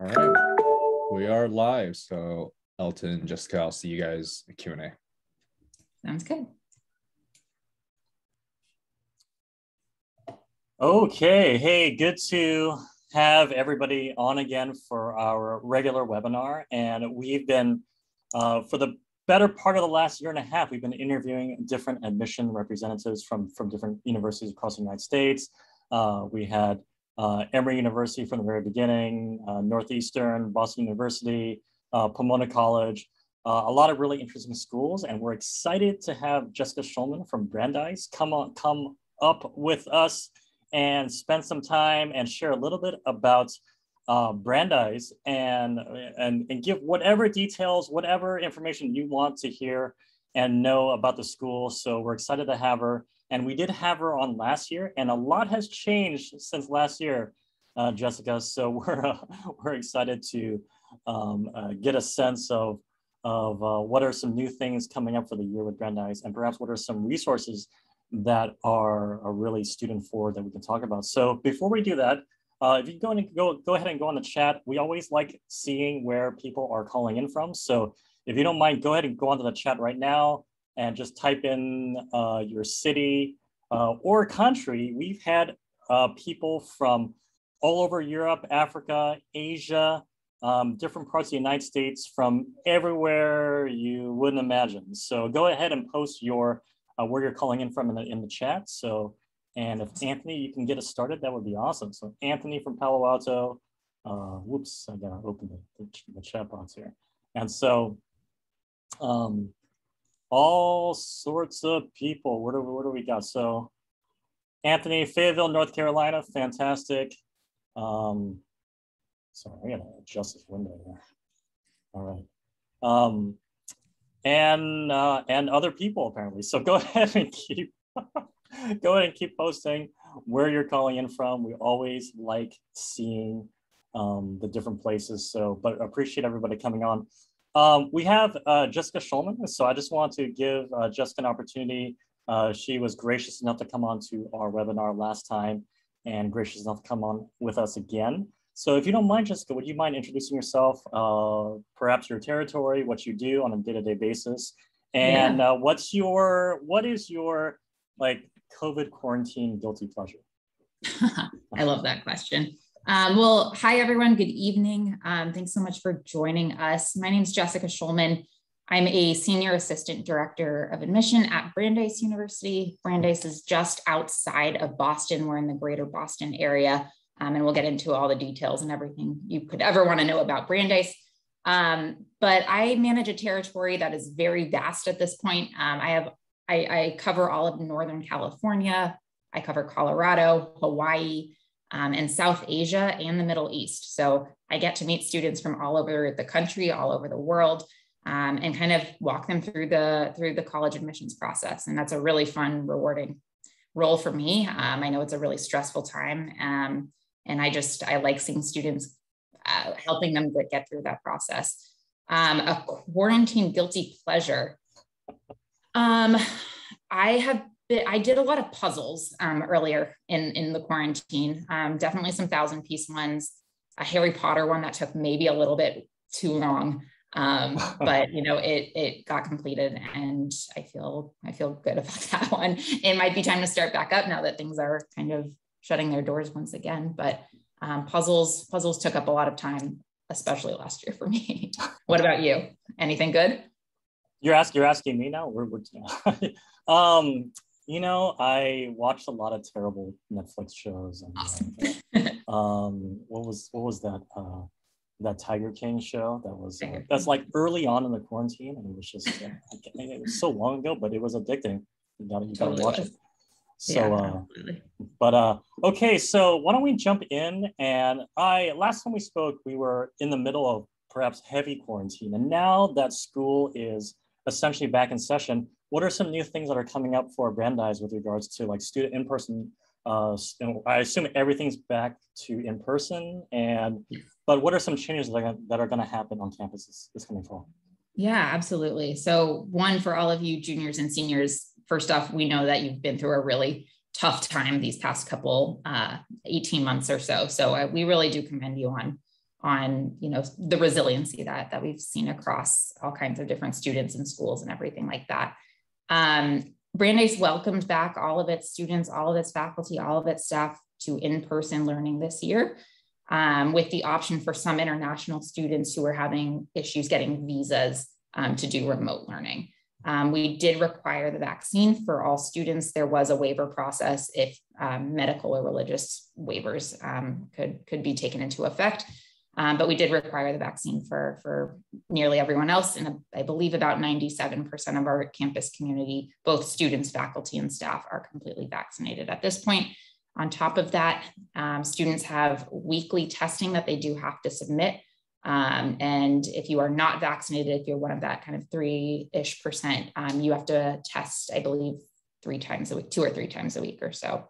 All right, we are live. So Elton, Jessica, I'll see you guys at Q&A. Sounds good. Okay, hey, good to have everybody on again for our regular webinar. And we've been, for the better part of the last year and a half, we've been interviewing different admission representatives from different universities across the United States. We had Emory University from the very beginning, Northeastern, Boston University, Pomona College, a lot of really interesting schools. And we're excited to have Jessica Schulman from Brandeis come up with us and spend some time and share a little bit about Brandeis and give whatever details, whatever information you want to hear and know about the school. So we're excited to have her. And we did have her on last year, and a lot has changed since last year, Jessica. So we're excited to get a sense of what are some new things coming up for the year with Brandeis, and perhaps what are some resources that are really student forward that we can talk about. So before we do that, if you go ahead and go on the chat. We always like seeing where people are calling in from. So if you don't mind, go ahead and go onto the chat right now and just type in your city or country. We've had people from all over Europe, Africa, Asia, different parts of the United States, from everywhere you wouldn't imagine. So go ahead and post your where you're calling in from in the chat. So, and if Anthony, you can get us started, that would be awesome. So Anthony from Palo Alto, whoops, I gotta open the chat box here. And so, all sorts of people, what do we got? So Anthony, Fayetteville, North Carolina, fantastic. Sorry, I gotta adjust this window here. All right. And other people apparently. So go ahead and keep posting where you're calling in from. We always like seeing the different places. So, but appreciate everybody coming on. We have Jessica Schulman. So I just want to give Jessica an opportunity. She was gracious enough to come on to our webinar last time and gracious enough to come on with us again. So if you don't mind, Jessica, would you mind introducing yourself, perhaps your territory, what you do on a day-to-day basis, and what is your like COVID quarantine guilty pleasure? I love that question. Well, hi everyone, good evening. Thanks so much for joining us. My name is Jessica Schulman. I'm a Senior Assistant Director of Admission at Brandeis University. Brandeis is just outside of Boston. We're in the greater Boston area. And we'll get into all the details and everything you could ever want to know about Brandeis. But I manage a territory that is very vast at this point. I cover all of Northern California. I cover Colorado, Hawaii, and South Asia and the Middle East. So I get to meet students from all over the country, all over the world, and kind of walk them through the college admissions process. And that's a really fun, rewarding role for me. I know it's a really stressful time. And I like seeing students, helping them get through that process. A quarantine guilty pleasure. I did a lot of puzzles earlier in the quarantine. Definitely some 1,000-piece ones. A Harry Potter one that took maybe a little bit too long, but it got completed, and I feel good about that one. It might be time to start back up now that things are kind of shutting their doors once again, but puzzles took up a lot of time, especially last year for me. What about you? Anything good? You're asking me now? I watched a lot of terrible Netflix shows. And, awesome. What was that? That Tiger King show? That's like early on in the quarantine, and it was just it was so long ago, but it was addicting. You gotta watch it. So, okay, so why don't we jump in? And last time we spoke, we were in the middle of perhaps heavy quarantine. And now that school is essentially back in session, what are some new things that are coming up for Brandeis with regards to like student in-person? I assume everything's back to in-person, but what are some changes that are gonna happen on campus this coming fall? Yeah, absolutely. So one, for all of you juniors and seniors, first off, we know that you've been through a really tough time these past couple 18 months or so. So we really do commend you on, the resiliency that we've seen across all kinds of different students and schools and everything like that. Brandeis welcomed back all of its students, all of its faculty, all of its staff to in-person learning this year, with the option for some international students who were having issues getting visas to do remote learning. We did require the vaccine for all students. There was a waiver process if medical or religious waivers could be taken into effect. But we did require the vaccine for nearly everyone else. And I believe about 97% of our campus community, both students, faculty, and staff, are completely vaccinated at this point. On top of that, students have weekly testing that they do have to submit. And if you are not vaccinated, if you're one of that kind of 3-ish%, you have to test, I believe, 3 times a week, 2 or 3 times a week or so.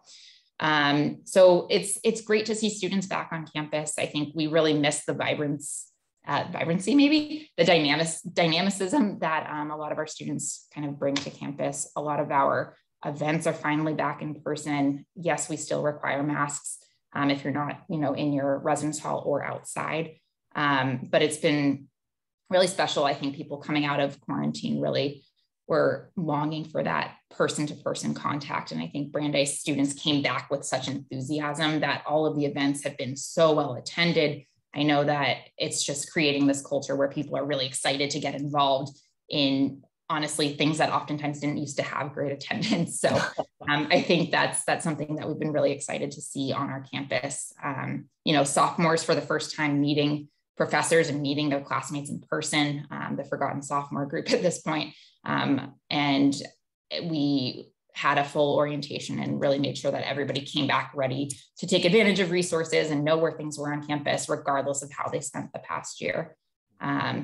So it's great to see students back on campus. I think we really miss the vibrancy, maybe the dynamicism that a lot of our students kind of bring to campus. A lot of our events are finally back in person. Yes, we still require masks if you're not, in your residence hall or outside. But it's been really special. I think people coming out of quarantine really were longing for that person-to-person contact. And I think Brandeis students came back with such enthusiasm that all of the events have been so well attended. I know that it's just creating this culture where people are really excited to get involved in, honestly, things that oftentimes didn't used to have great attendance. So I think that's something that we've been really excited to see on our campus. Sophomores for the first time meeting professors and meeting their classmates in person, the forgotten sophomore group at this point. And we had a full orientation and really made sure that everybody came back ready to take advantage of resources and know where things were on campus, regardless of how they spent the past year.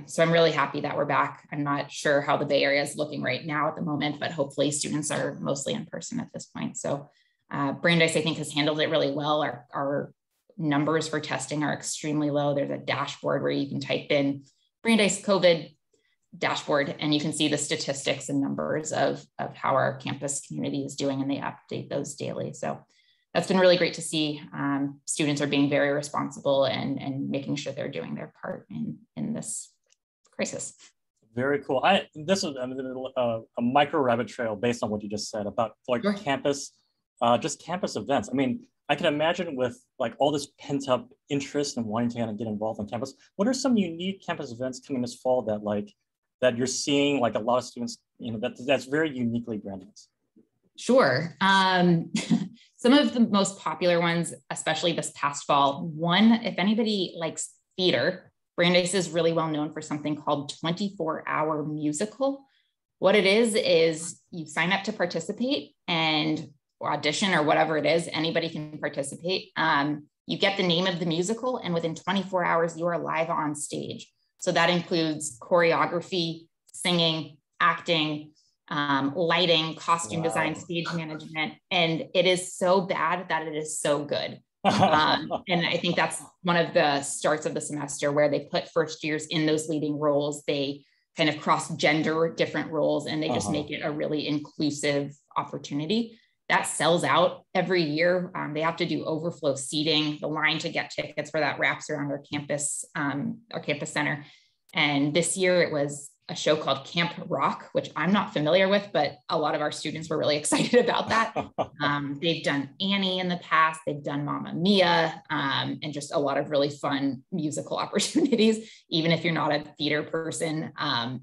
So I'm really happy that we're back. I'm not sure how the Bay Area is looking right now at the moment, but hopefully students are mostly in person at this point. So Brandeis, I think, has handled it really well. Our numbers for testing are extremely low. There's a dashboard where you can type in Brandeis COVID dashboard and you can see the statistics and numbers of how our campus community is doing, and they update those daily. So that's been really great to see. Students are being very responsible and making sure they're doing their part in this crisis. Very cool. This is a micro rabbit trail based on what you just said about Sure. campus, just campus events. I mean, I can imagine with all this pent up interest and wanting to kind of get involved on campus. What are some unique campus events coming this fall that you're seeing a lot of students, that's very uniquely Brandeis? Sure. Some of the most popular ones, especially this past fall, one, if anybody likes theater, Brandeis is really well known for something called 24-hour musical. What it is you sign up to participate and audition or whatever it is, anybody can participate. You get the name of the musical, and within 24 hours, you are live on stage. So that includes choreography, singing, acting, lighting, costume design, stage management. And it is so bad that it is so good. And I think that's one of the starts of the semester where they put first years in those leading roles. They kind of cross gender different roles, and they just make it a really inclusive opportunity. That sells out every year. They have to do overflow seating. The line to get tickets for that wraps around our campus center. And this year it was a show called Camp Rock, which I'm not familiar with, but a lot of our students were really excited about that. They've done Annie in the past, they've done Mamma Mia, and just a lot of really fun musical opportunities. Even if you're not a theater person,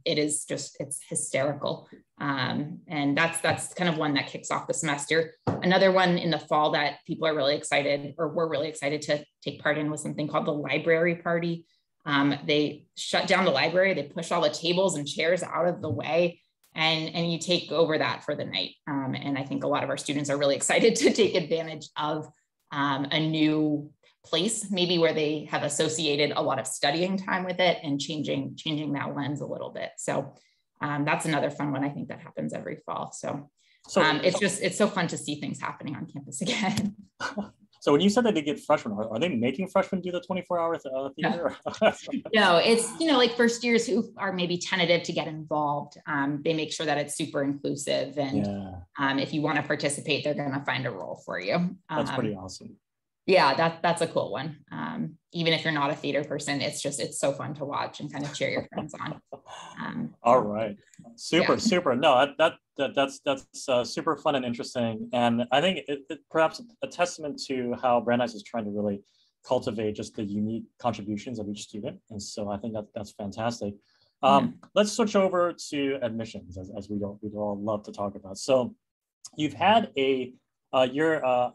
it's hysterical. And that's kind of one that kicks off the semester. Another one in the fall that people are really excited, or were really excited to take part in, was something called the Library Party. They shut down the library, they push all the tables and chairs out of the way, and you take over that for the night. And I think a lot of our students are really excited to take advantage of a new place, maybe where they have associated a lot of studying time with it, and changing that lens a little bit. So that's another fun one I think that happens every fall. So it's so fun to see things happening on campus again. So when you said that they get freshmen, are they making freshmen do the 24-hour theater? No, it's, like first years who are maybe tentative to get involved. They make sure that it's super inclusive. And if you want to participate, they're going to find a role for you. That's pretty awesome. Yeah, that's a cool one. even if you're not a theater person, it's so fun to watch and kind of cheer your friends on. All right, super. No, that's super fun and interesting, and I think it perhaps a testament to how Brandeis is trying to really cultivate just the unique contributions of each student, and so I think that's fantastic. Let's switch over to admissions, as we all love to talk about. So, you've had a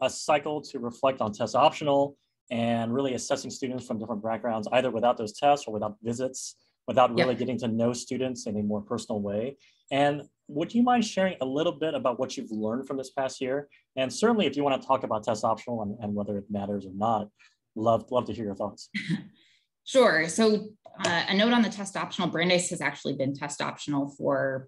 cycle to reflect on test optional and really assessing students from different backgrounds, either without those tests or without visits, without really getting to know students in a more personal way. And would you mind sharing a little bit about what you've learned from this past year? And certainly if you want to talk about test optional and whether it matters or not, love to hear your thoughts. Sure. So a note on the test optional, Brandeis has actually been test optional for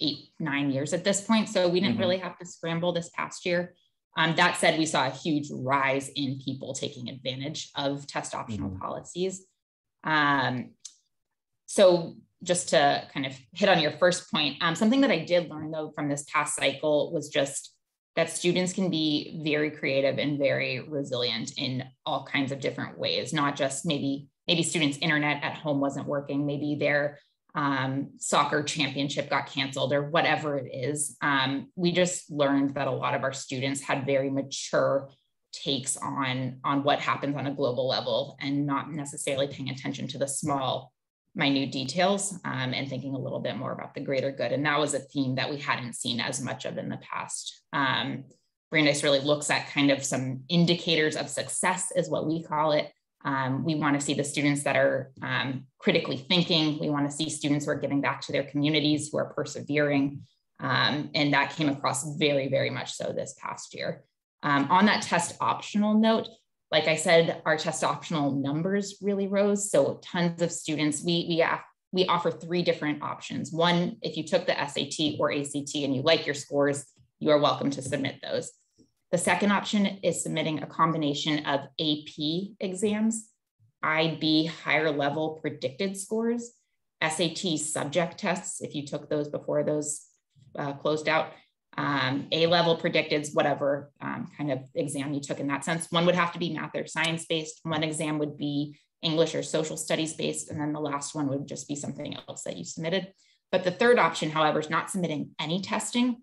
8-9 years at this point. So we didn't really have to scramble this past year. That said, we saw a huge rise in people taking advantage of test optional policies. So just to kind of hit on your first point, something that I did learn though from this past cycle was just that students can be very creative and very resilient in all kinds of different ways, not just maybe students' internet at home wasn't working, maybe their soccer championship got canceled or whatever it is. We just learned that a lot of our students had very mature takes on what happens on a global level and not necessarily paying attention to the small, minute details and thinking a little bit more about the greater good. And that was a theme that we hadn't seen as much of in the past. Brandeis really looks at kind of some indicators of success is what we call it. We want to see the students that are critically thinking. We want to see students who are giving back to their communities, who are persevering. And that came across very, very much so this past year. On that test optional note, like I said, our test optional numbers really rose. So tons of students, we offer 3 different options. One, if you took the SAT or ACT and you like your scores, you are welcome to submit those. The second option is submitting a combination of AP exams, IB higher level predicted scores, SAT subject tests, if you took those before those closed out, A-level predicteds, whatever kind of exam you took in that sense. One would have to be math or science-based. One exam would be English or social studies-based. And then the last one would just be something else that you submitted. But the third option, however, is not submitting any testing.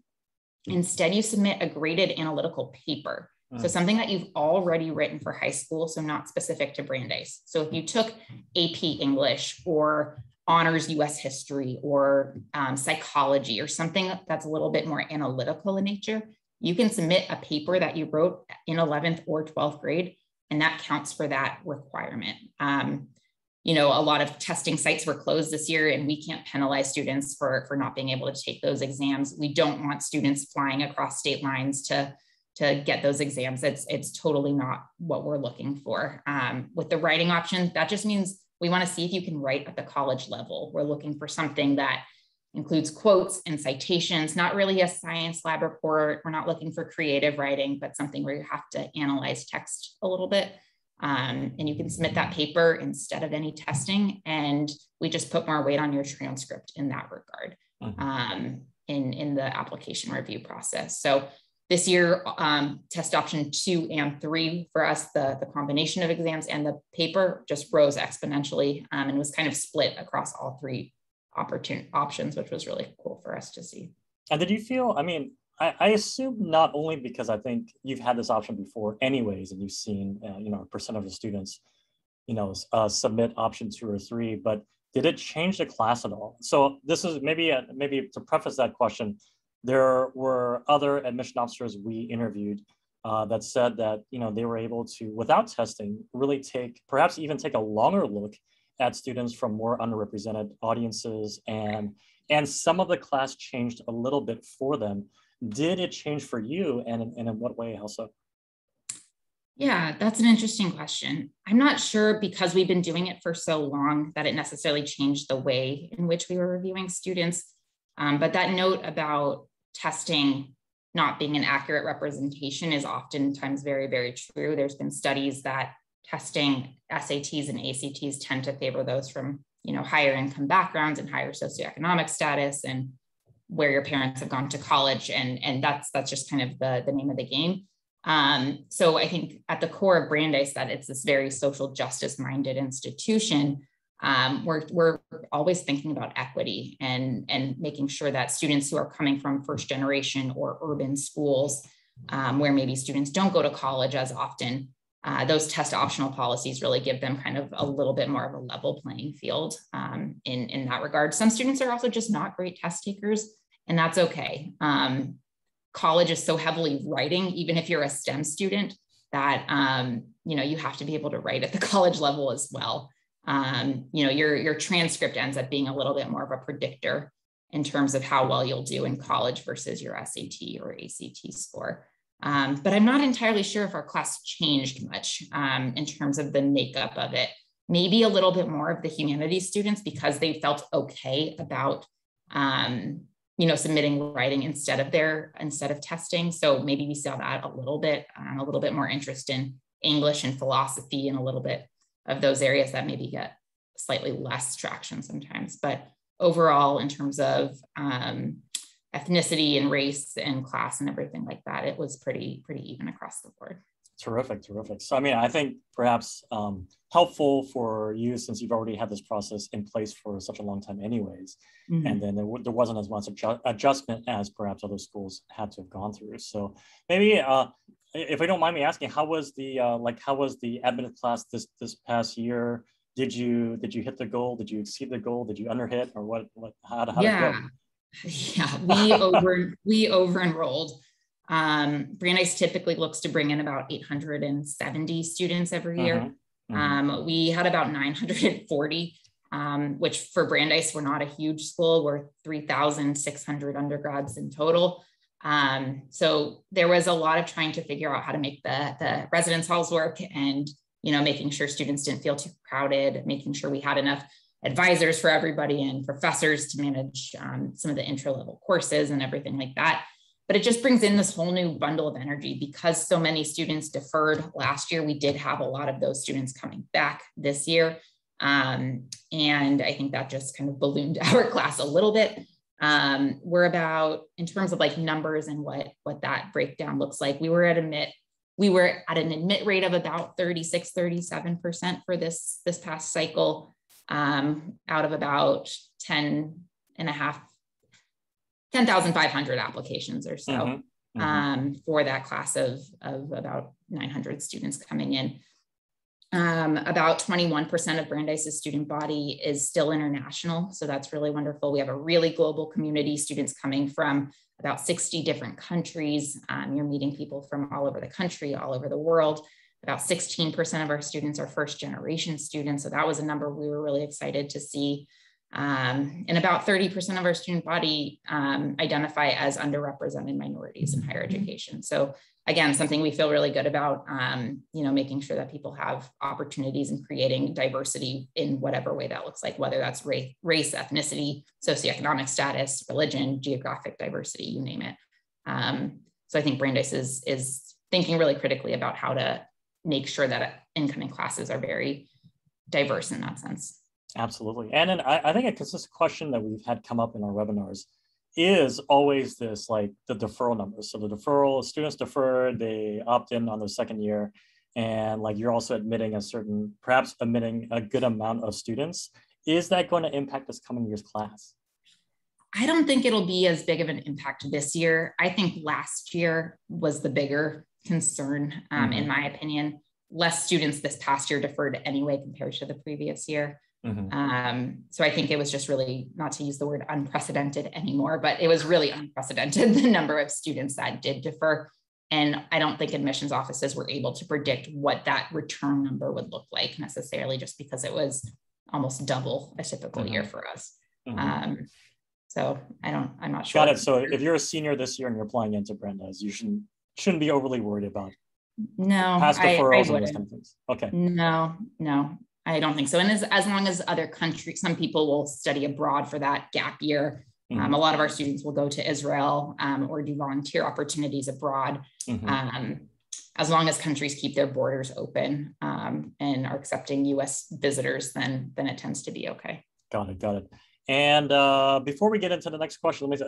Instead, you submit a graded analytical paper. So something that you've already written for high school, so not specific to Brandeis. So if you took AP English or honors US history or psychology or something that's a little bit more analytical in nature, you can submit a paper that you wrote in 11th or 12th grade, and that counts for that requirement. A lot of testing sites were closed this year, and we can't penalize students for not being able to take those exams. We don't want students flying across state lines to get those exams. It's totally not what we're looking for. With the writing option, that just means we want to see if you can write at the college level. We're looking for something that includes quotes and citations, not really a science lab report. We're not looking for creative writing, but something where you have to analyze text a little bit. And you can submit that paper instead of any testing. And we just put more weight on your transcript in that regard in the application review process. So this year, test option 2 and 3 for us, the combination of exams and the paper just rose exponentially and was kind of split across all 3 options, which was really cool for us to see. And did you feel, I assume not only because I think you've had this option before anyways, and you've seen, a percent of the students, submit option 2 or 3, but did it change the class at all? So this is maybe to preface that question, there were other admission officers we interviewed that said that, they were able to, without testing, really perhaps even take a longer look at students from more underrepresented audiences, and some of the class changed a little bit for them. Did it change for you, and in what way also? Yeah, that's an interesting question. I'm not sure, because we've been doing it for so long, that it necessarily changed the way in which we were reviewing students. But that note about testing not being an accurate representation is oftentimes very, very true. There's been studies that testing SATs and ACTs tend to favor those from, higher income backgrounds and higher socioeconomic status and where your parents have gone to college. And that's just kind of the name of the game. So I think at the core of Brandeis that it's this very social justice minded institution. We're always thinking about equity and making sure that students who are coming from first generation or urban schools, where maybe students don't go to college as often, those test optional policies really give them kind of a little bit more of a level playing field in that regard. Some students are also just not great test takers, and that's okay. College is so heavily writing, even if you're a STEM student, that you have to be able to write at the college level as well. Your transcript ends up being a little bit more of a predictor in terms of how well you'll do in college versus your SAT or ACT score. But I'm not entirely sure if our class changed much in terms of the makeup of it. Maybe a little bit more of the humanities students because they felt okay about submitting writing instead of testing. So maybe we saw that a little bit more interest in English and philosophy and a little bit of those areas that maybe get slightly less traction sometimes. But overall, in terms of ethnicity and race and class and everything like that, it was pretty even across the board. Terrific. So, I mean, I think perhaps helpful for you since you've already had this process in place for such a long time anyways. Mm-hmm. And then there wasn't as much adjustment as perhaps other schools had to have gone through. So maybe if you don't mind me asking, how was the admin class this past year? Did you hit the goal? Did you exceed the goal? Did you underhit, or what how did it go? Yeah, we over enrolled. Brandeis typically looks to bring in about 870 students every year. Mm-hmm. We had about 940, which for Brandeis, we're not a huge school. We're 3,600 undergrads in total. So there was a lot of trying to figure out how to make the residence halls work and, making sure students didn't feel too crowded, making sure we had enough advisors for everybody and professors to manage some of the intro-level courses and everything like that. But it just brings in this whole new bundle of energy because so many students deferred last year. We did have a lot of those students coming back this year. And I think that just kind of ballooned our class a little bit. We're about, in terms of like numbers and what that breakdown looks like, we were at an admit rate of about 37% for this past cycle, out of about 10,500 applications or so, for that class of about 900 students coming in. About 21% of Brandeis' student body is still international. So that's really wonderful. We have a really global community, students coming from about 60 different countries. You're meeting people from all over the country, all over the world. About 16% of our students are first generation students. So that was a number we were really excited to see. And about 30% of our student body identify as underrepresented minorities in higher education. So again, something we feel really good about, making sure that people have opportunities and creating diversity in whatever way that looks like, whether that's race, ethnicity, socioeconomic status, religion, geographic diversity, you name it. So I think Brandeis is thinking really critically about how to make sure that incoming classes are very diverse in that sense. Absolutely. And then I think a consistent question that we've had come up in our webinars is always this, like the deferral numbers. So the deferral, students defer, they opt in on their second year, and like you're also perhaps admitting a good amount of students. Is that going to impact this coming year's class? I don't think it'll be as big of an impact this year. I think last year was the bigger concern, in my opinion. Less students this past year deferred anyway compared to the previous year. So I think it was just really, not to use the word unprecedented anymore, but it was really unprecedented, the number of students that did defer. And I don't think admissions offices were able to predict what that return number would look like necessarily, just because it was almost double a typical year for us. So I'm not sure. Got it. So if you're a senior this year and you're applying into Brandeis, you shouldn't be overly worried about past deferrals and those kind of things. Okay. No, I don't think so. And as long as other countries, some people will study abroad for that gap year. A lot of our students will go to Israel or do volunteer opportunities abroad. As long as countries keep their borders open and are accepting US visitors, then it tends to be okay. Got it. And before we get into the next question, let me,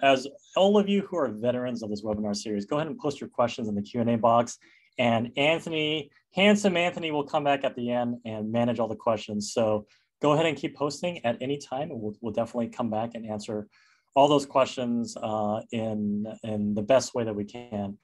as all of you who are veterans of this webinar series, go ahead and post your questions in the Q&A box. And Anthony, handsome Anthony, will come back at the end and manage all the questions. So go ahead and keep posting at any time, and we'll definitely come back and answer all those questions in the best way that we can.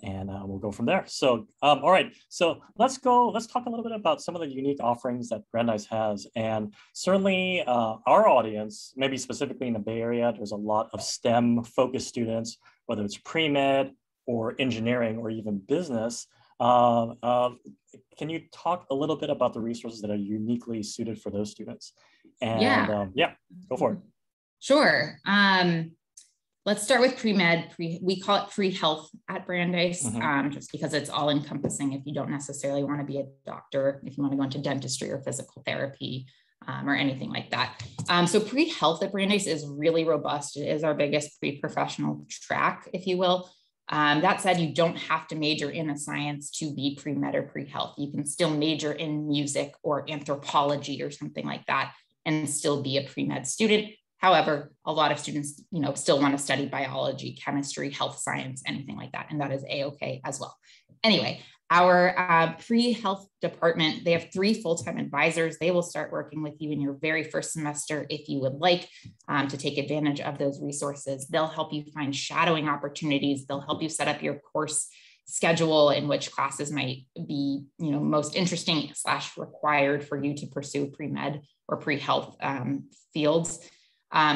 And we'll go from there. So, all right. So let's talk a little bit about some of the unique offerings that Brandeis has. And certainly our audience, maybe specifically in the Bay Area, there's a lot of STEM focused students, whether it's pre-med or engineering or even business. Can you talk a little bit about the resources that are uniquely suited for those students? And yeah, go for it. Sure. Let's start with pre-med. We call it pre-health at Brandeis, just because it's all encompassing. If you don't necessarily want to be a doctor, if you want to go into dentistry or physical therapy or anything like that. So pre-health at Brandeis is really robust. It is our biggest pre-professional track, if you will. That said, you don't have to major in a science to be pre-med or pre-health. You can still major in music or anthropology or something like that and still be a pre-med student. However, a lot of students, still want to study biology, chemistry, health science, anything like that. And that is A-okay as well. Anyway, our pre-health department, they have 3 full-time advisors. They will start working with you in your very first semester if you would like to take advantage of those resources. They'll help you find shadowing opportunities. They'll help you set up your course schedule in which classes might be, most interesting / required for you to pursue pre-med or pre-health fields.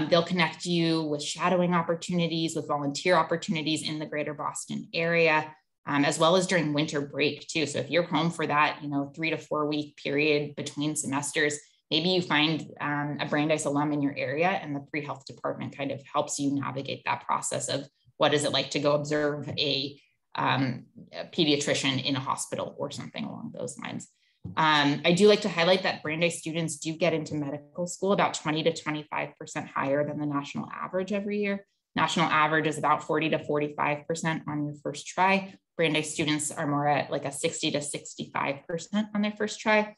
They'll connect you with shadowing opportunities, with volunteer opportunities in the greater Boston area, as well as during winter break too. So if you're home for that, 3 to 4 week period between semesters, maybe you find a Brandeis alum in your area, and the pre-health department kind of helps you navigate that process of what is it like to go observe a pediatrician in a hospital or something along those lines. I do like to highlight that Brandeis students do get into medical school about 20 to 25% higher than the national average every year. National average is about 40 to 45% on your first try. Brandeis students are more at like a 60 to 65% on their first try,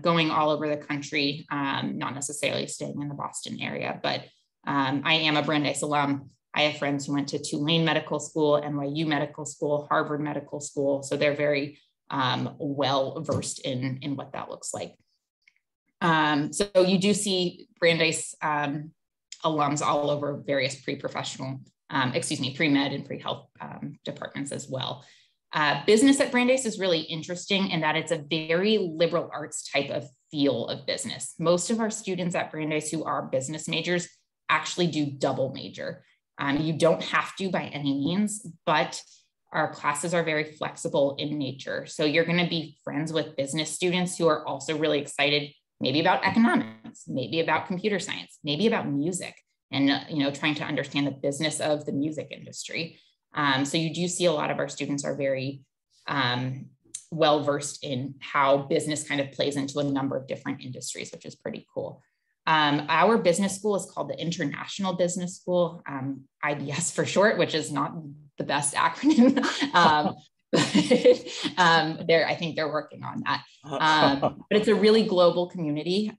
going all over the country, not necessarily staying in the Boston area, but I am a Brandeis alum. I have friends who went to Tulane Medical School, NYU Medical School, Harvard Medical School. So they're very well versed in what that looks like. So you do see Brandeis alums all over various pre-med and pre-health departments as well. Business at Brandeis is really interesting in that it's a very liberal arts type of feel of business. Most of our students at Brandeis who are business majors actually do double major. You don't have to by any means, but our classes are very flexible in nature. So you're going to be friends with business students who are also really excited, maybe about economics, maybe about computer science, maybe about music, and trying to understand the business of the music industry. So you do see a lot of our students are very well versed in how business kind of plays into a number of different industries, which is pretty cool. Our business school is called the International Business School, IBS for short, which is not the best acronym. I think they're working on that. But it's a really global community.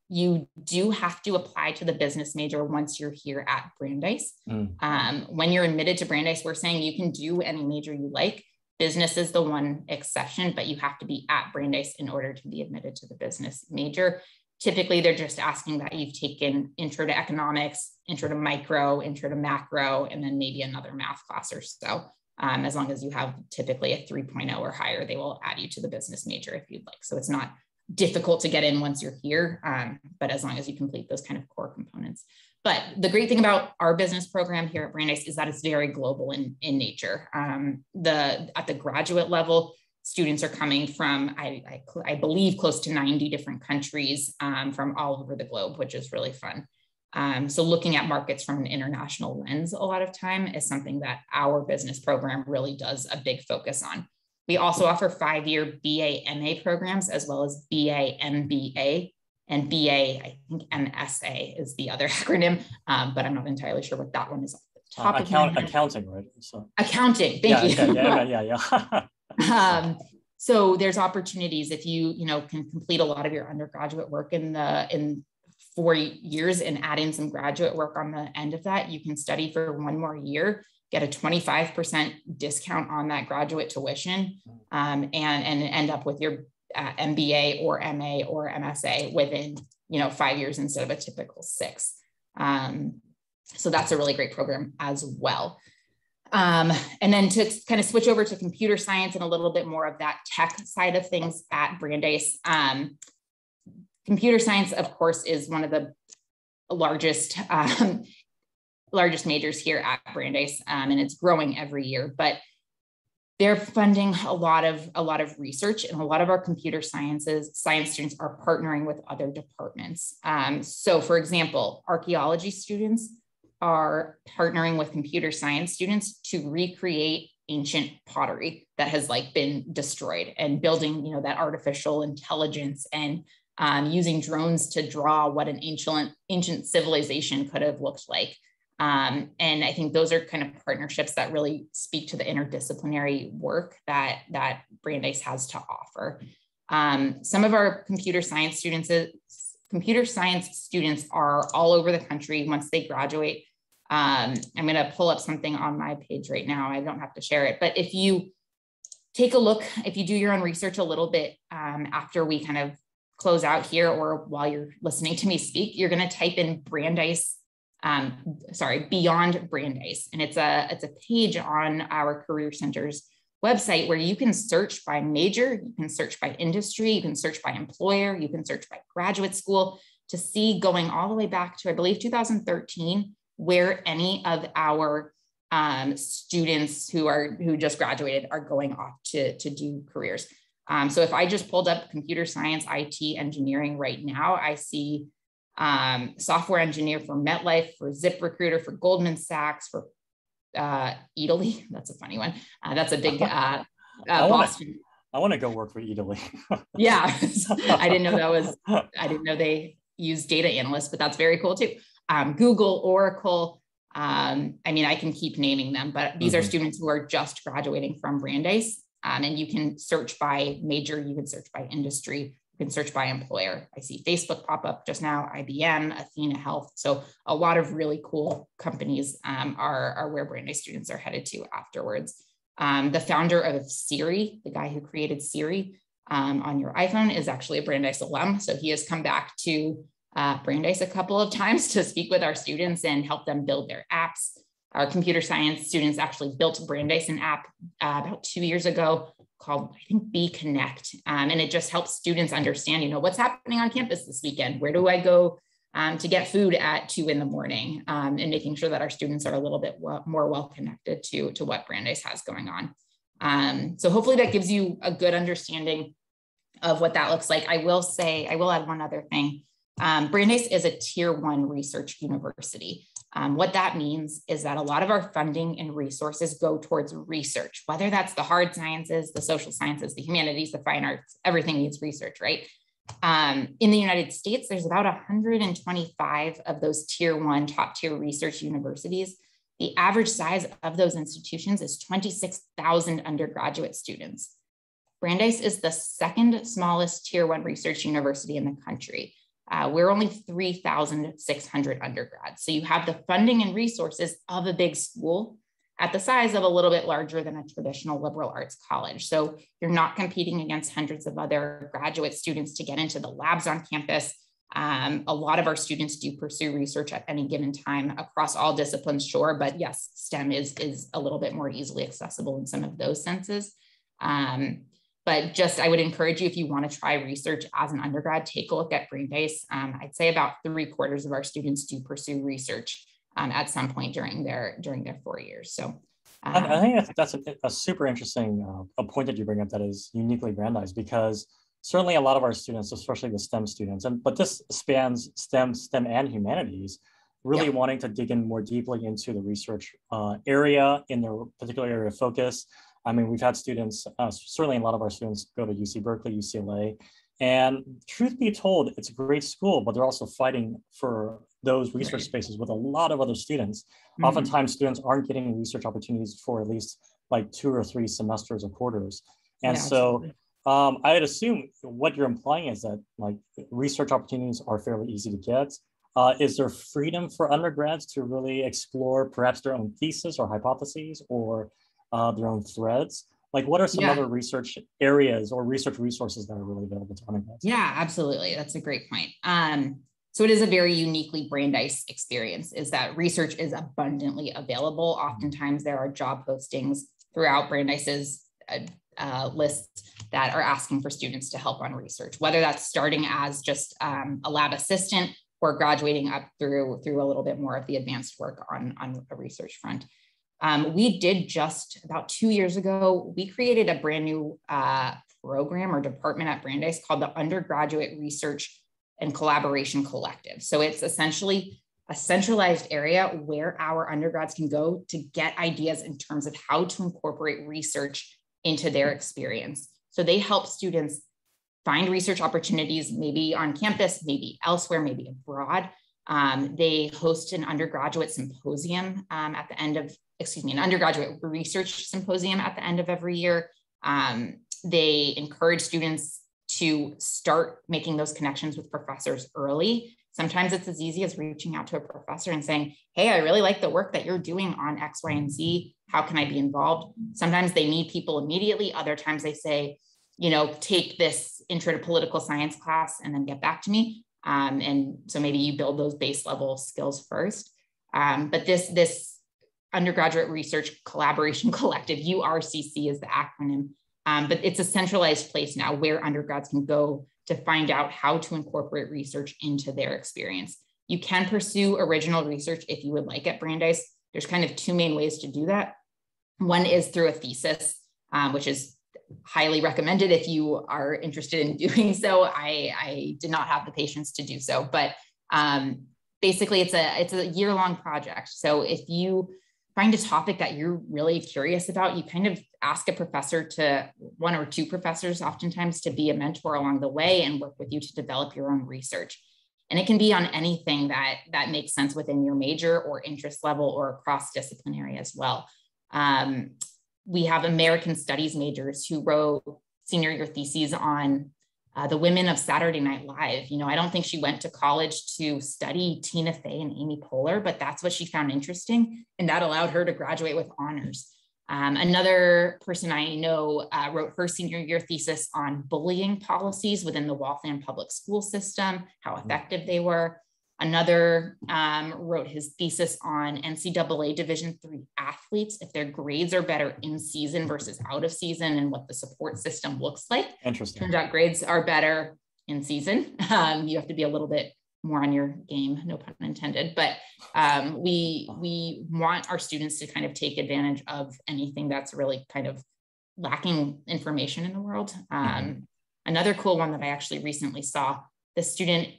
You do have to apply to the business major once you're here at Brandeis. When you're admitted to Brandeis, we're saying you can do any major you like. Business is the one exception, but you have to be at Brandeis in order to be admitted to the business major. Typically, they're just asking that you've taken intro to economics, intro to micro, intro to macro, and then maybe another math class or so. As long as you have typically a 3.0 or higher, they will add you to the business major if you'd like. So it's not difficult to get in once you're here, but as long as you complete those kind of core components. But the great thing about our business program here at Brandeis is that it's very global in nature. At the graduate level, students are coming from, I believe, close to 90 different countries from all over the globe, which is really fun. So looking at markets from an international lens a lot of time is something that our business program really does a big focus on. We also offer 5-year BA/MA programs as well as BA/MBA, and BA, I think MSA is the other acronym, but I'm not entirely sure what that one is. Accounting, right? So. Accounting, thank you. Yeah. So there's opportunities if you can complete a lot of your undergraduate work in 4 years and add in some graduate work on the end of that, you can study for 1 more year, get a 25% discount on that graduate tuition, and end up with your MBA or MA or MSA within 5 years instead of a typical 6. So that's a really great program as well. And then to kind of switch over to computer science and a little bit more of that tech side of things at Brandeis. Computer science, of course, is one of the largest majors here at Brandeis, and it's growing every year. But they're funding a lot of research, and a lot of our computer science students are partnering with other departments. So, for example, archaeology students are partnering with computer science students to recreate ancient pottery that has been destroyed, and building that artificial intelligence, and using drones to draw what an ancient civilization could have looked like. And I think those are kind of partnerships that really speak to the interdisciplinary work that Brandeis has to offer. Some of our computer science students are all over the country once they graduate. I'm going to pull up something on my page right now. I don't have to share it, but if you take a look, if you do your own research a little bit after we kind of close out here, or while you're listening to me speak, you're going to type in Beyond Brandeis. And it's a page on our Career Center's website where you can search by major, you can search by industry, you can search by employer, you can search by graduate school, to see, going all the way back to, I believe, 2013, where any of our students who just graduated are going off to do careers. So if I just pulled up computer science, IT, engineering right now, I see software engineer for MetLife, for ZipRecruiter, for Goldman Sachs, for Italy. That's a funny one. That's a big Boston. I want to go work for Italy. Yeah, I didn't know they use data analysts, but that's very cool too. Google, Oracle. I mean, I can keep naming them, but these are students who are just graduating from Brandeis. And you can search by major, you can search by industry, you can search by employer. I see Facebook pop up just now, IBM, Athena Health. So a lot of really cool companies are where Brandeis students are headed to afterwards. The founder of Siri, the guy who created Siri on your iPhone, is actually a Brandeis alum. So he has come back to Brandeis a couple of times to speak with our students and help them build their apps. Our computer science students actually built Brandeis an app about 2 years ago called, I think, Be Connect. And it just helps students understand, what's happening on campus this weekend. Where do I go to get food at 2 in the morning? And making sure that our students are a little bit more well-connected to what Brandeis has going on. So hopefully that gives you a good understanding of what that looks like. I will add one other thing. Brandeis is a Tier 1 research university. What that means is that a lot of our funding and resources go towards research, whether that's the hard sciences, the social sciences, the humanities, the fine arts, everything needs research, right? In the United States, there's about 125 of those Tier 1 top tier research universities. The average size of those institutions is 26,000 undergraduate students. Brandeis is the second smallest Tier 1 research university in the country. We're only 3,600 undergrads. So you have the funding and resources of a big school at the size of a little bit larger than a traditional liberal arts college. So you're not competing against hundreds of other graduate students to get into the labs on campus. A lot of our students do pursue research at any given time across all disciplines, sure, but yes, STEM is a little bit more easily accessible in some of those senses. But just, I would encourage you, if you want to try research as an undergrad, take a look at Brandeis. I'd say about 3/4 of our students do pursue research at some point during their 4 years. So I think that's a super interesting a point that you bring up that is uniquely Brandeis, because certainly a lot of our students, especially the STEM students, but this spans STEM and humanities, really wanting to dig in more deeply into the research area in their particular area of focus. I mean, we've had students, certainly a lot of our students go to UC Berkeley, UCLA, and truth be told, it's a great school, but they're also fighting for those research spaces with a lot of other students. Oftentimes students aren't getting research opportunities for at least like 2 or 3 semesters or quarters. And so I'd assume what you're implying is that like research opportunities are fairly easy to get. Is there freedom for undergrads to really explore perhaps their own thesis or hypotheses or their own threads? Like what are some Yeah. other research areas or research resources that are really available to undergrads? Yeah, absolutely. That's a great point. So it is a very uniquely Brandeis experience, is that research is abundantly available. Oftentimes there are job postings throughout Brandeis's lists that are asking for students to help on research, whether that's starting as just a lab assistant or graduating up through a little bit more of the advanced work on a research front. We did just about 2 years ago, we created a brand new program or department at Brandeis called the Undergraduate Research and Collaboration Collective. So it's essentially a centralized area where our undergrads can go to get ideas in terms of how to incorporate research into their experience. So they help students find research opportunities, maybe on campus, maybe elsewhere, maybe abroad. They host an undergraduate symposium at the end of, an undergraduate research symposium at the end of every year. They encourage students to start making those connections with professors early. Sometimes it's as easy as reaching out to a professor and saying, hey, I really like the work that you're doing on X, Y, and Z. How can I be involved? Sometimes they need people immediately. Other times they say, take this intro to political science class and then get back to me. And so maybe you build those base level skills first. But this Undergraduate Research Collaboration Collective, URCC is the acronym, but it's a centralized place now where undergrads can go to find out how to incorporate research into their experience. You can pursue original research if you would like at Brandeis. There's kind of two main ways to do that. One is through a thesis, which is highly recommended if you are interested in doing so. I did not have the patience to do so, but basically it's a year-long project. So if you find a topic that you're really curious about, you kind of ask a professor, to one or two professors oftentimes, to be a mentor along the way and work with you to develop your own research. And it can be on anything that makes sense within your major or interest level or cross-disciplinary as well. We have American Studies majors who wrote senior year theses on the women of Saturday Night Live. I don't think she went to college to study Tina Fey and Amy Poehler, but that's what she found interesting. And that allowed her to graduate with honors. Another person I know wrote her senior year thesis on bullying policies within the Waltham public school system, how effective they were. Another wrote his thesis on NCAA Division III athletes, if their grades are better in season versus out of season, and what the support system looks like. Interesting. Turns out grades are better in season. You have to be a little bit more on your game, no pun intended. But we want our students to kind of take advantage of anything that's really kind of lacking information in the world. Another cool one that I actually recently saw, the student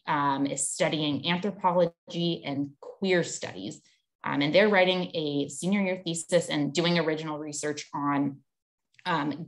is studying anthropology and queer studies, and they're writing a senior year thesis and doing original research on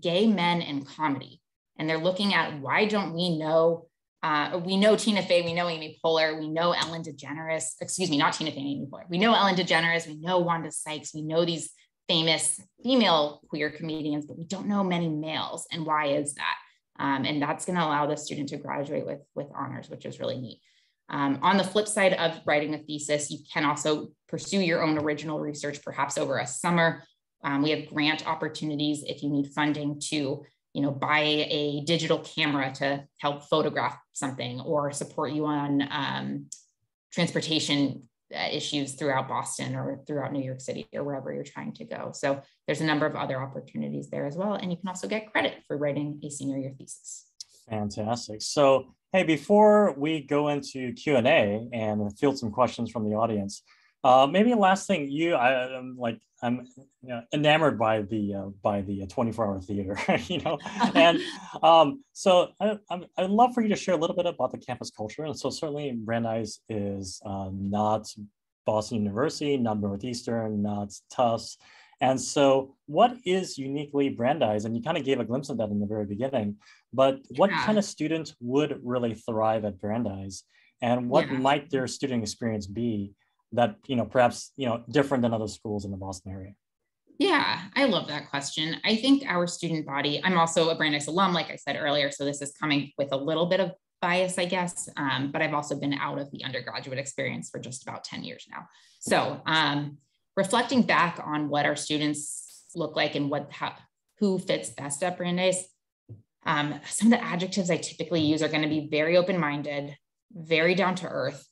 gay men and comedy. And they're looking at, why don't we know Tina Fey, we know Amy Poehler, we know Ellen DeGeneres, not Tina Fey and Amy Poehler. We know Ellen DeGeneres, we know Wanda Sykes, we know these famous female queer comedians, but we don't know many males. And why is that? And that's going to allow the student to graduate with honors, which is really neat. On the flip side of writing a thesis, you can also pursue your own original research, perhaps over a summer. We have grant opportunities if you need funding to, buy a digital camera to help photograph something, or support you on transportation issues throughout Boston or throughout New York City or wherever you're trying to go. So there's a number of other opportunities there as well. And you can also get credit for writing a senior year thesis. Fantastic. So, hey, before we go into Q&A and field some questions from the audience, maybe last thing, I'm enamored by the 24-hour theater, and so I'd love for you to share a little bit about the campus culture. And so certainly Brandeis is not Boston University, not Northeastern, not Tufts. And so what is uniquely Brandeis? And you kind of gave a glimpse of that in the very beginning, but what kind of student would really thrive at Brandeis? And what might their student experience be that, perhaps, different than other schools in the Boston area? Yeah, I love that question. I think our student body, I'm also a Brandeis alum, like I said earlier, so this is coming with a little bit of bias, I guess, but I've also been out of the undergraduate experience for just about 10 years now. So reflecting back on what our students look like and who fits best at Brandeis, some of the adjectives I typically use are going to be very open-minded, very down to earth,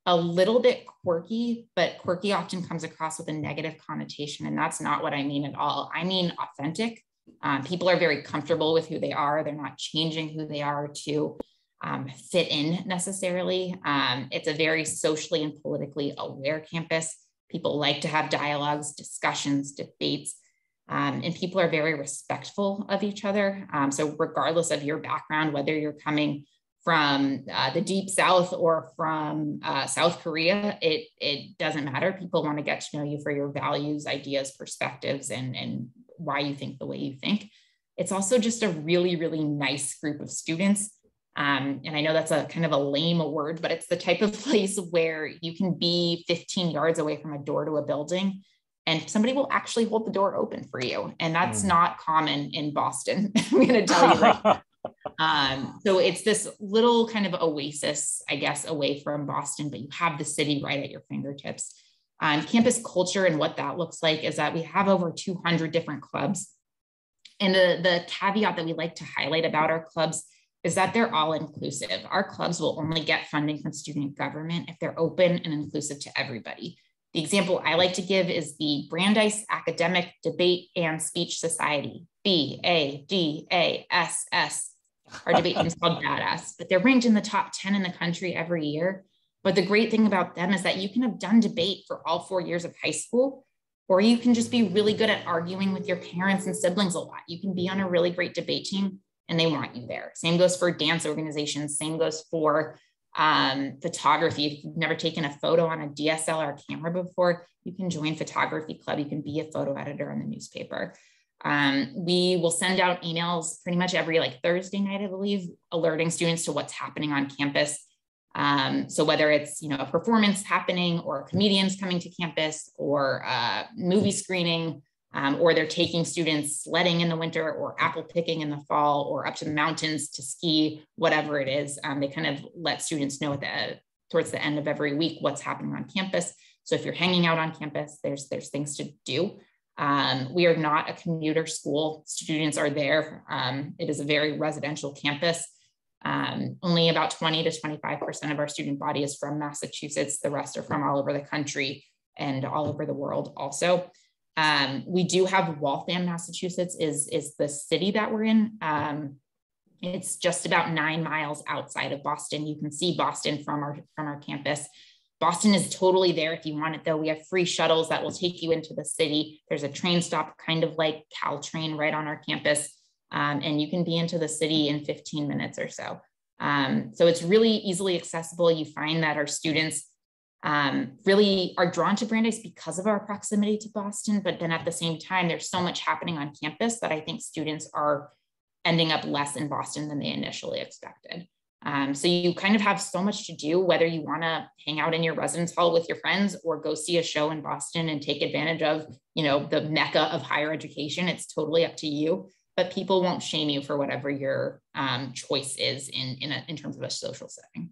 a little bit quirky, but quirky often comes across with a negative connotation. And that's not what I mean at all. I mean authentic. People are very comfortable with who they are. They're not changing who they are to fit in necessarily. It's a very socially and politically aware campus. People like to have dialogues, discussions, debates, and people are very respectful of each other. So regardless of your background, whether you're coming from the deep South or from South Korea, it doesn't matter. People want to get to know you for your values, ideas, perspectives, and why you think the way you think. It's also just a really, really nice group of students. And I know that's a kind of a lame word, but it's the type of place where you can be 15 yards away from a door to a building and somebody will actually hold the door open for you. And that's not common in Boston. I'm going to tell you right now. So it's this little kind of oasis, I guess, away from Boston, but you have the city right at your fingertips. Campus culture and what that looks like is that we have over 200 different clubs. And the caveat that we like to highlight about our clubs is that they're all inclusive. Our clubs will only get funding from student government if they're open and inclusive to everybody. The example I like to give is the Brandeis Academic Debate and Speech Society, BADASS. Our debate team's called Badass, but they're ranked in the top 10 in the country every year. But the great thing about them is that you can have done debate for all 4 years of high school, or you can just be really good at arguing with your parents and siblings a lot. You can be on a really great debate team and they want you there. Same goes for dance organizations. Same goes for photography. If you've never taken a photo on a DSLR camera before, you can join photography club. You can be a photo editor on the newspaper. We will send out emails pretty much every Thursday night, I believe, alerting students to what's happening on campus. So whether it's, a performance happening or comedians coming to campus or movie screening, or they're taking students sledding in the winter or apple picking in the fall or up to the mountains to ski, whatever it is, they kind of let students know towards the end of every week what's happening on campus. So if you're hanging out on campus, there's things to do. We are not a commuter school. Students are there. It is a very residential campus. Only about 20 to 25% of our student body is from Massachusetts. The rest are from all over the country and all over the world also. We do have Waltham, Massachusetts is the city that we're in. It's just about 9 miles outside of Boston. You can see Boston from our campus. Boston is totally there if you want it, though. We have free shuttles that will take you into the city. There's a train stop, kind of like Caltrain, right on our campus. And you can be into the city in 15 minutes or so. So it's really easily accessible. You find that our students really are drawn to Brandeis because of our proximity to Boston, but then at the same time, there's so much happening on campus that I think students are ending up less in Boston than they initially expected. So you kind of have so much to do, whether you want to hang out in your residence hall with your friends or go see a show in Boston and take advantage of, the mecca of higher education. It's totally up to you, but people won't shame you for whatever your choice is in terms of a social setting.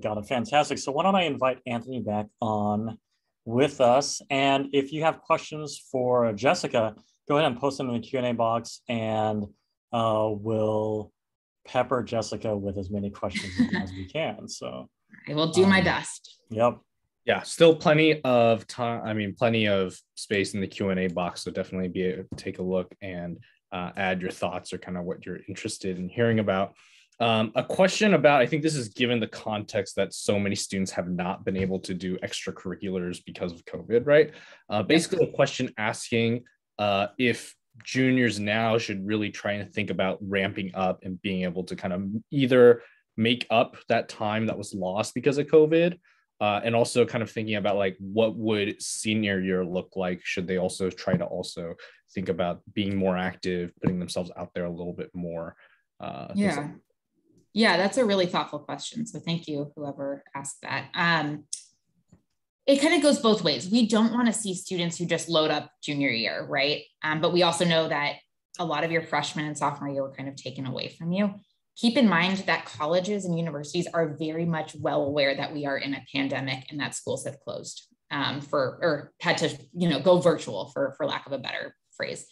Got it. Fantastic. So why don't I invite Anthony back on with us? And if you have questions for Jessica, go ahead and post them in the Q&A box and we'll pepper Jessica with as many questions as we can. So I will do my best. Yep. Yeah, still plenty of time. I mean, plenty of space in the Q&A box. So definitely be able to take a look and add your thoughts or kind of what you're interested in hearing about. A question about, I think this is given the context that so many students have not been able to do extracurriculars because of COVID, right? Basically a question asking if juniors now should really try and think about ramping up and being able to kind of either make up that time that was lost because of COVID, and also kind of thinking about what would senior year look like? Should they also try to also think about being more active, putting themselves out there a little bit more? Yeah, that's a really thoughtful question. So thank you, whoever asked that. it kind of goes both ways. We don't want to see students who just load up junior year, right? But we also know that a lot of your freshman and sophomore year were kind of taken away from you. Keep in mind that colleges and universities are very much well aware that we are in a pandemic and that schools have closed or had to, go virtual for lack of a better phrase.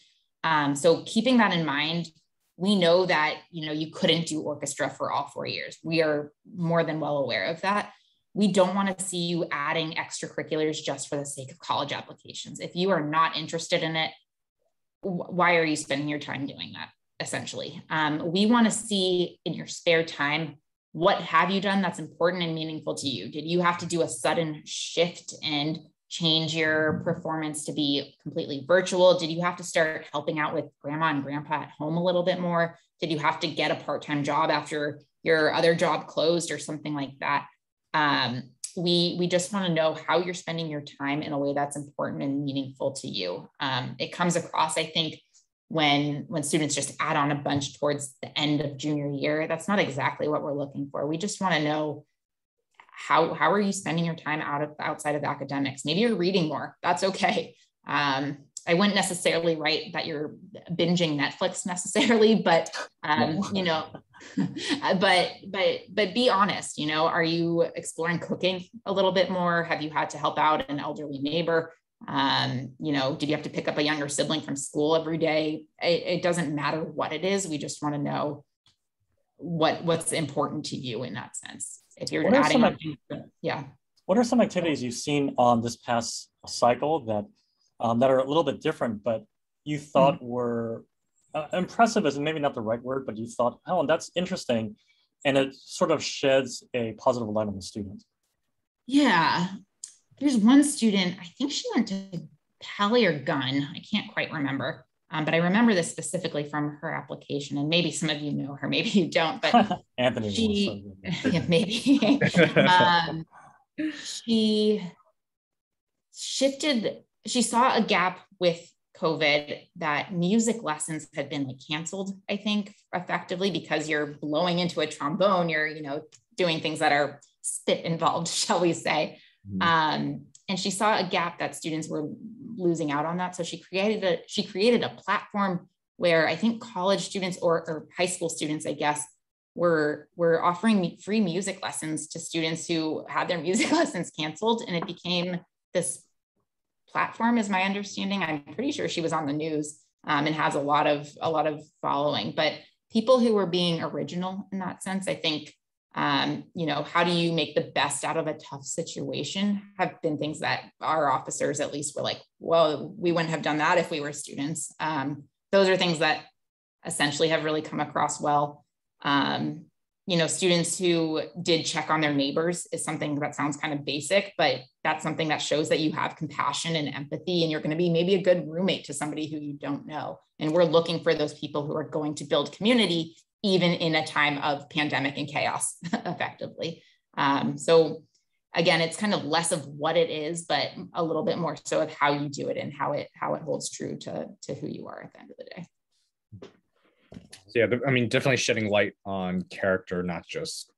So keeping that in mind, we know that, you couldn't do orchestra for all 4 years. We are more than well aware of that. We don't want to see you adding extracurriculars just for the sake of college applications. If you are not interested in it, why are you spending your time doing that, essentially? We want to see in your spare time, what have you done that's important and meaningful to you? Did you have to do a sudden shift and change your performance to be completely virtual? Did you have to start helping out with grandma and grandpa at home a little bit more? Did you have to get a part-time job after your other job closed or something like that? We just want to know how you're spending your time in a way that's important and meaningful to you. It comes across, I think, when students just add on a bunch towards the end of junior year. That's not exactly what we're looking for. We just want to know how are you spending your time outside of academics? Maybe you're reading more. That's okay. I wouldn't necessarily write that you're binging Netflix necessarily, but but be honest. Are you exploring cooking a little bit more? Have you had to help out an elderly neighbor? Did you have to pick up a younger sibling from school every day? It doesn't matter what it is. We just want to know what's important to you in that sense. If you're adding on, yeah. What are some activities you've seen on this past cycle that are a little bit different, but you thought were impressive is maybe not the right word, but you thought, oh, that's interesting. And it sort of sheds a positive light on the student. Yeah. There's one student, I think she went to Tally or Gunn. I can't quite remember. But I remember this specifically from her application, and maybe some of you know her, maybe you don't, but Anthony yeah, maybe. She shifted, she saw a gap with COVID that music lessons had been canceled, I think, effectively, because you're blowing into a trombone, you're, doing things that are spit involved, shall we say. And she saw a gap that students were losing out on that. So she created a platform where I think college students or high school students, I guess, were offering free music lessons to students who had their music lessons canceled. And it became this platform, is my understanding. I'm pretty sure she was on the news and has a lot of following, but people who were being original in that sense, I think, how do you make the best out of a tough situation have been things that our officers at least were like, well, we wouldn't have done that if we were students. Those are things that essentially have really come across well. Students who did check on their neighbors is something that sounds kind of basic, but that's something that shows that you have compassion and empathy, and you're going to be maybe a good roommate to somebody who you don't know. And we're looking for those people who are going to build community even in a time of pandemic and chaos, effectively. So again, it's kind of less of what it is, but a little bit more so of how you do it and how it holds true to who you are at the end of the day. So yeah, definitely shedding light on character, not just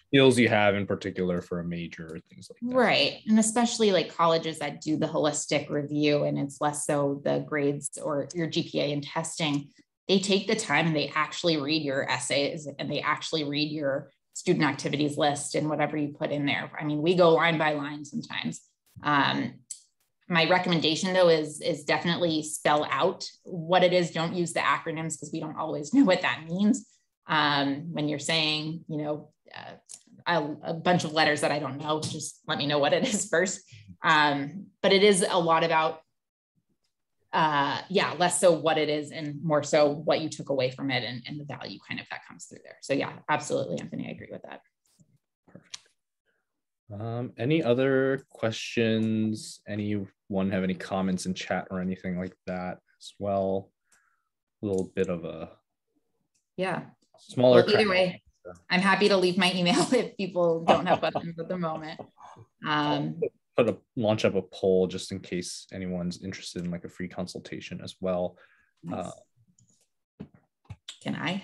skills you have in particular for a major or things like that. Right. And especially colleges that do the holistic review, and it's less so the grades or your GPA and testing. They take the time and they actually read your essays and they actually read your student activities list and whatever you put in there. We go line by line sometimes. My recommendation though is definitely spell out what it is. Don't use the acronyms because we don't always know what that means. When you're saying, a bunch of letters that I don't know, just let me know what it is first. But it is a lot about less so what it is and more so what you took away from it and the value kind of that comes through there. So yeah, absolutely, Anthony, I agree with that. Perfect. Any other questions? Anyone have any comments in chat or anything like that as well? A little bit of a smaller. Well, either way, I'm happy to leave my email if people don't have questions at the moment. Launch up a poll just in case anyone's interested in a free consultation as well. Nice. Can I?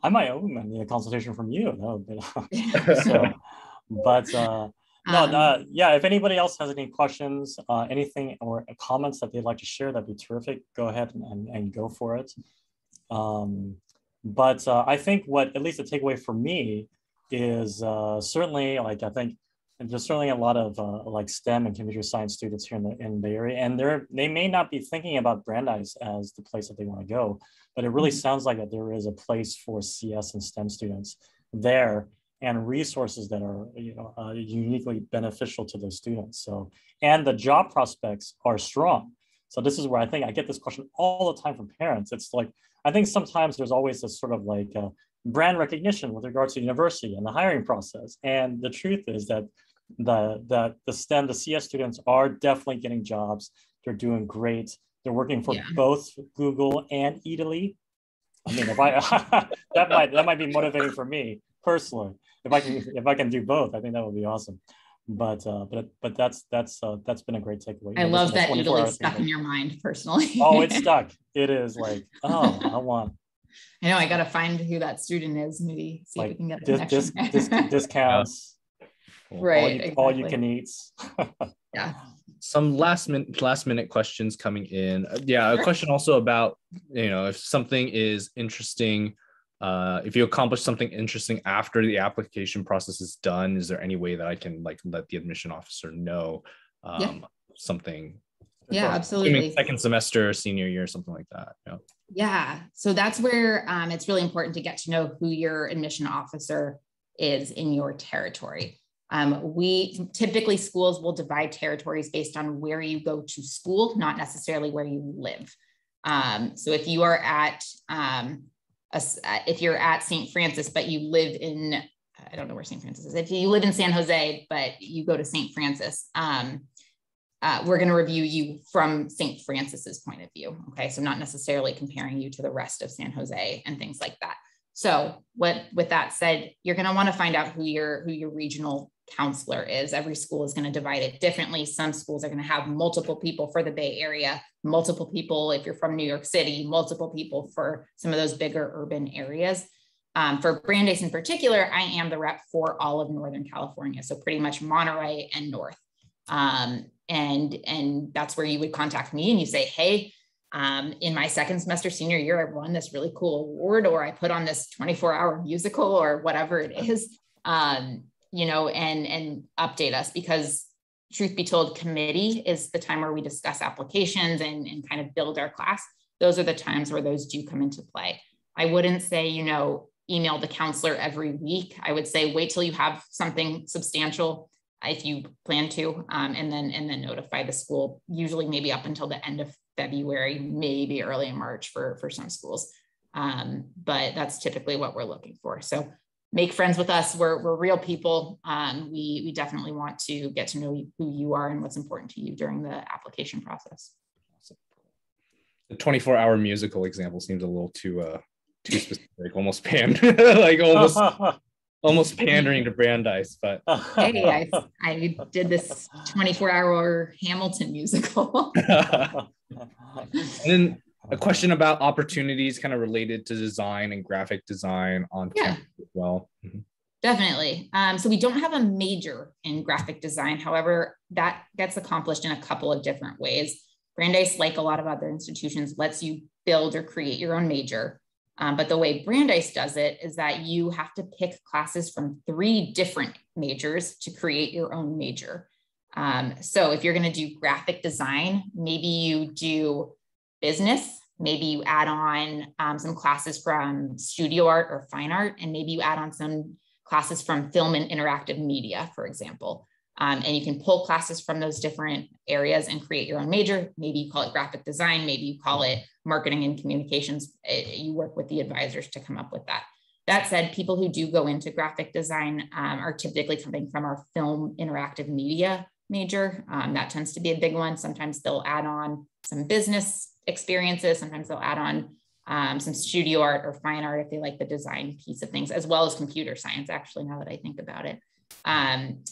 I might need a consultation from you. So, but yeah, if anybody else has any questions, anything or comments that they'd like to share, that'd be terrific. Go ahead and go for it. But I think what, at least the takeaway for me is certainly, like, I think there's certainly a lot of like STEM and computer science students here in the area, and they may not be thinking about Brandeis as the place that they want to go, but it really sounds like that there is a place for CS and STEM students there, and resources that are uniquely beneficial to those students. So, and the job prospects are strong. So this is where I think I get this question all the time from parents. It's like, I think sometimes there's always this sort of like brand recognition with regards to university and the hiring process. And the truth is that the STEM, the CS students are definitely getting jobs. They're doing great. They're working for both Google and Italy. I mean, if I that might be motivating for me personally. If I can do both, I think that would be awesome. But that's been a great takeaway. I love that Italy's stuck in your mind personally. Oh, it's stuck. It is like, oh, I know, I got to find who that student is. Maybe see if we can get a connection. Discounts. Right. All you can eat. Yeah. Some last minute questions coming in. A question also about, if something is interesting, if you accomplish something interesting after the application process is done, is there any way that I can like let the admission officer know something? Yeah, absolutely. Second semester, senior year, something like that. Yeah. So that's where it's really important to get to know who your admission officer is in your territory. We typically, schools will divide territories based on where you go to school, not necessarily where you live. So if you are at if you're at St. Francis, but you live in, I don't know where St. Francis is. If you live in San Jose, but you go to St. Francis, we're going to review you from St. Francis's point of view. Okay. So not necessarily comparing you to the rest of San Jose and things like that. So with that said, you're going to want to find out who your regional counselor is. Every school is going to divide it differently. Some schools are going to have multiple people for the Bay Area, multiple people if you're from New York City, multiple people for some of those bigger urban areas. For Brandeis in particular, I am the rep for all of Northern California. So pretty much Monterey and North. And that's where you would contact me and you say, hey, in my second semester senior year, I won this really cool award, or I put on this 24-hour musical or whatever it is, and update us, because truth be told, committee is the time where we discuss applications and kind of build our class. Those are the times where those do come into play. I wouldn't say, email the counselor every week. I would say, wait till you have something substantial if you plan to, and then notify the school, usually maybe up until the end of February, maybe early in March for some schools. But that's typically what we're looking for. So make friends with us. We're real people. We definitely want to get to know who you are and what's important to you during the application process. The 24-hour musical example seems a little too specific, almost almost pandering to Brandeis, but hey, I did this 24-hour Hamilton musical. And then a question about opportunities kind of related to design and graphic design on campus as well. Mm-hmm. Definitely. So we don't have a major in graphic design. However, that gets accomplished in a couple of different ways. Brandeis, like a lot of other institutions, lets you build or create your own major. But the way Brandeis does it is that you have to pick classes from 3 different majors to create your own major. So if you're going to do graphic design, maybe you do business, maybe you add on some classes from studio art or fine art, and maybe you add on some classes from film and interactive media, for example. And you can pull classes from those different areas and create your own major. Maybe you call it graphic design, maybe you call it marketing and communications. You work with the advisors to come up with that. That said, people who do go into graphic design are typically coming from our film interactive media major. That tends to be a big one. Sometimes they'll add on some business experiences. Sometimes they'll add on some studio art or fine art if they like the design piece of things, as well as computer science, actually, now that I think about it.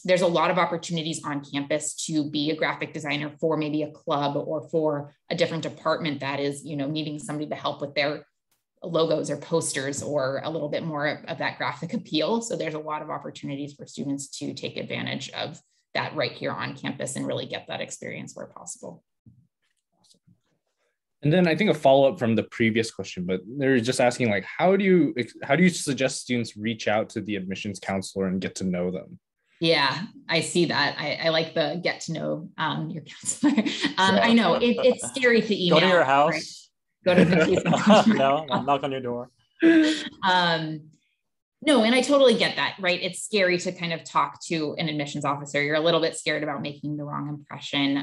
There's a lot of opportunities on campus to be a graphic designer for maybe a club or for a different department that is, needing somebody to help with their logos or posters or a little bit more of that graphic appeal. So there's a lot of opportunities for students to take advantage of that right here on campus and really get that experience where possible. And then I think a follow-up from the previous question, but they're just asking, like, how do you suggest students reach out to the admissions counselor and get to know them? Yeah, I see that. I like the get to know your counselor. I know it's scary to email. Go to your house. Right? Go to the No, I'll knock on your door. No, and I totally get that, right? It's scary to kind of talk to an admissions officer. You're a little bit scared about making the wrong impression.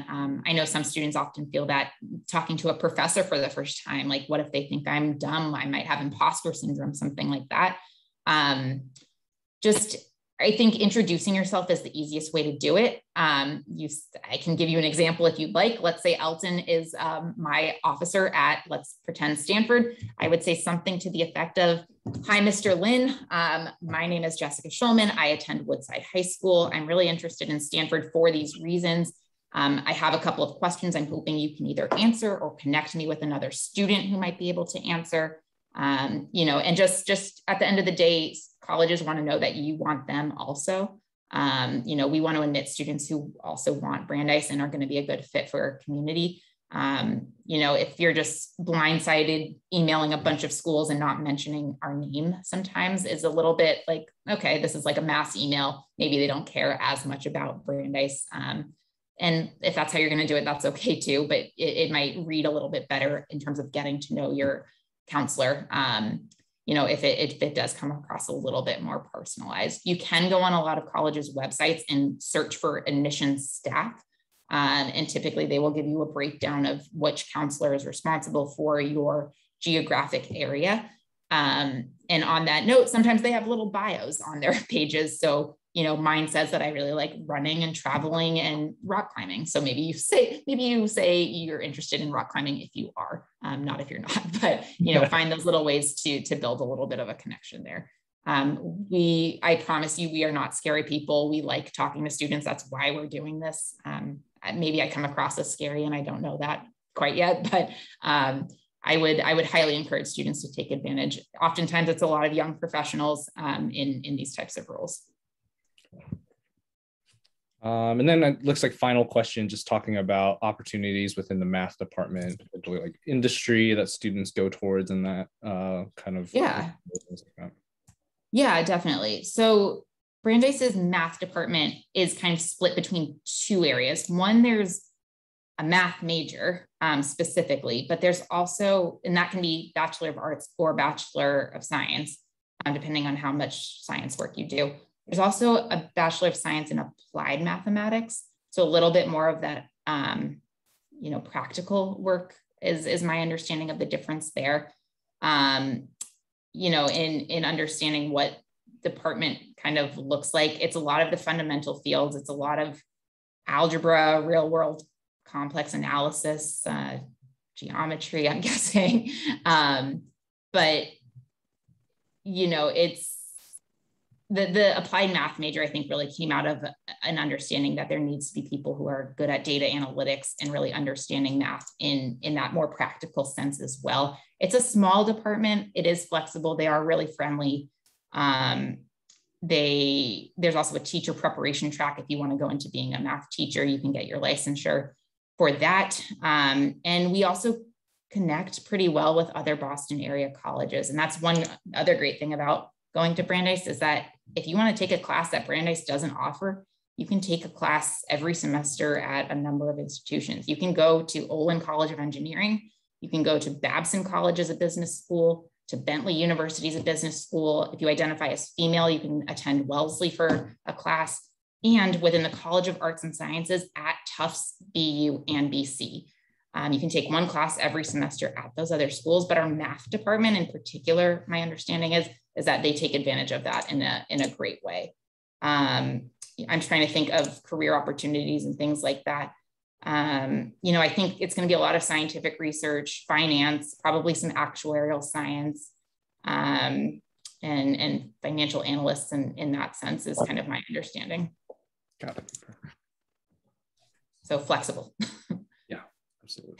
I know some students often feel that talking to a professor for the first time, like, what if they think I'm dumb? I might have imposter syndrome, something like that. I think introducing yourself is the easiest way to do it. I can give you an example if you'd like. Let's say Elton is my officer at, let's pretend, Stanford. I would say something to the effect of, "Hi, Mr. Lin. My name is Jessica Schulman. I attend Woodside High School. I'm really interested in Stanford for these reasons. I have a couple of questions I'm hoping you can either answer or connect me with another student who might be able to answer." And just at the end of the day, colleges want to know that you want them also. We want to admit students who also want Brandeis and are going to be a good fit for our community. If you're just blindsided emailing a bunch of schools and not mentioning our name sometimes is a little bit like, okay, this is like a mass email. Maybe they don't care as much about Brandeis. And if that's how you're going to do it, that's okay too, but it might read a little bit better in terms of getting to know your counselor. If it does come across a little bit more personalized. You can go on a lot of colleges' websites and search for admissions staff. And typically they will give you a breakdown of which counselor is responsible for your geographic area. And on that note, sometimes they have little bios on their pages. So, mine says that I really like running and traveling and rock climbing. So maybe you say you're interested in rock climbing if you are, not if you're not, but, find those little ways to build a little bit of a connection there. I promise you, we are not scary people. We like talking to students. That's why we're doing this. Maybe I come across as scary and I don't know that quite yet, but I would highly encourage students to take advantage. Oftentimes it's a lot of young professionals in these types of roles. And then it looks like final question, just talking about opportunities within the math department, potentially like industry that students go towards and that kind of. Yeah, definitely. So Brandeis's math department is kind of split between two areas. One, there's a math major specifically, but there's also, and that can be Bachelor of Arts or Bachelor of Science, depending on how much science work you do. There's also a Bachelor of Science in Applied Mathematics. So a little bit more of that, practical work is my understanding of the difference there. In understanding what department kind of looks like, it's a lot of the fundamental fields. It's a lot of algebra, real world complex analysis, geometry, I'm guessing. But it's the applied math major, I think, really came out of an understanding that there needs to be people who are good at data analytics and really understanding math in that more practical sense as well. It's a small department. It is flexible. They are really friendly. There's also a teacher preparation track. If you want to go into being a math teacher, you can get your licensure for that. And we also connect pretty well with other Boston area colleges. And that's one other great thing about going to Brandeis is that if you want to take a class that Brandeis doesn't offer, you can take a class every semester at a number of institutions. You can go to Olin College of Engineering. You can go to Babson College as a business school, to Bentley University as a business school. If you identify as female, you can attend Wellesley for a class, and within the College of Arts and Sciences at Tufts, BU, and BC. You can take one class every semester at those other schools, but our math department in particular, my understanding is that they take advantage of that in a great way. I'm trying to think of career opportunities and things like that. I think it's going to be a lot of scientific research, finance, probably some actuarial science, and financial analysts in that sense is kind of my understanding. Got it. So flexible. Yeah, absolutely.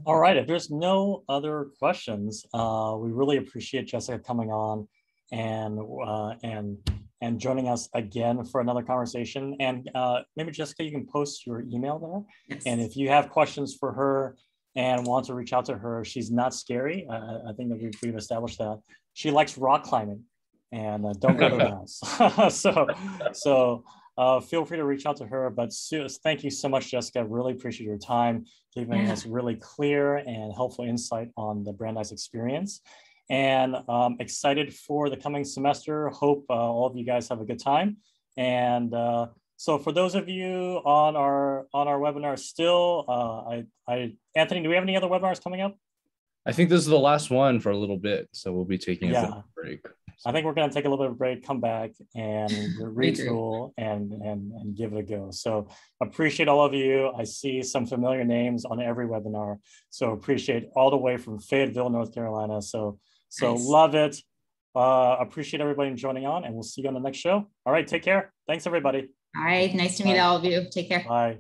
All right, if there's no other questions, we really appreciate Jessica coming on and joining us again for another conversation. And maybe Jessica, you can post your email there. Yes. And if you have questions for her and want to reach out to her, she's not scary. I think that we've established that. She likes rock climbing, and don't go to her house. So feel free to reach out to her. But thank you so much, Jessica. Really appreciate your time, giving us really clear and helpful insight on the Brandeis experience. And excited for the coming semester. Hope all of you guys have a good time. And so for those of you on our webinar still, Anthony, do we have any other webinars coming up? I think this is the last one for a little bit, so we'll be taking a bit of a break. I think we're going to take a little bit of a break, come back and retool and give it a go. So appreciate all of you. I see some familiar names on every webinar. So appreciate all the way from Fayetteville, North Carolina. So nice. Love it. Appreciate everybody joining on, and we'll see you on the next show. All right, take care. Thanks, everybody. All right, nice to meet all of you. Take care. Bye.